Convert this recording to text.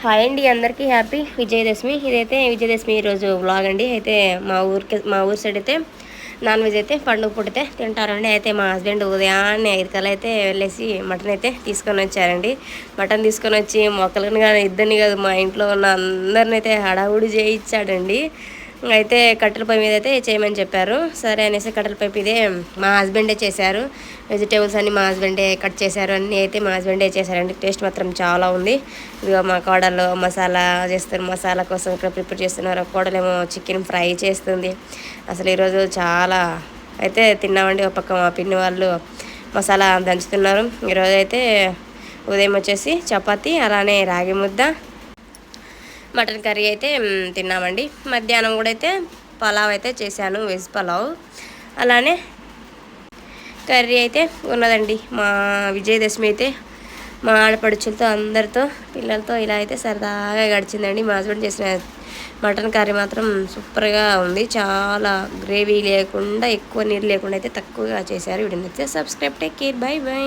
Hi అండి, అందరికీ happy Vijayadashami. ఇదైతే విజయదశమి ఈరోజు వ్లాగ్ అండి. అయితే మా ఊరు సైడ్ అయితే నాన్ వెజ్ అయితే పండుగ పుట్టితే తింటారండి. అయితే మా హస్బెండ్ ఉదయాన్నే 5 కల్లా అయితే వెళ్ళేసి మటన్ అయితే తీసుకొని వచ్చారండి. మటన్ తీసుకొని వచ్చి మొక్కలను కానీ ఇద్దరిని కాదు, మా ఇంట్లో ఉన్న అందరిని అయితే హడావుడి చేయించాడండి. అయితే కట్టెల పొయ్యి మీద అయితే చేయమని చెప్పారు. సరే అనేసి కట్టెల పొయ్యి ఇదే మా హస్బెండే చేశారు. వెజిటేబుల్స్ అన్నీ మా హస్బెండే కట్ చేశారు. అన్నీ అయితే మా హస్బెండే చేశారండి. టేస్ట్ మాత్రం చాలా ఉంది. ఇదిగో మా కోడలు మసాలా చేస్తారు, మసాలా కోసం ఇక్కడ ప్రిపేర్ చేస్తున్నారు. కోడలేమో చికెన్ ఫ్రై చేస్తుంది. అసలు ఈరోజు చాలా అయితే తిన్నామండి. ఒక పక్క మా పిన్ని వాళ్ళు మసాలా దంచుతున్నారు. ఈరోజు అయితే ఉదయం వచ్చేసి చపాతీ, అలానే రాగి ముద్ద, మటన్ కర్రీ అయితే తిన్నామండి. మధ్యాహ్నం కూడా అయితే పలావ్ అయితే చేశాను, వెజ్ పలావ్. అలానే కర్రీ అయితే ఉన్నదండి. మా విజయదశమి అయితే మా ఆడపడుచులతో అందరితో పిల్లలతో ఇలా అయితే సరదాగా గడిచిందండి. మా హస్బెండ్ చేసిన మటన్ కర్రీ మాత్రం సూపర్గా ఉంది. చాలా గ్రేవీ లేకుండా, ఎక్కువ నీరు లేకుండా అయితే తక్కువగా చేశారు. వీడియో నచ్చితే subscribe, take care, by by.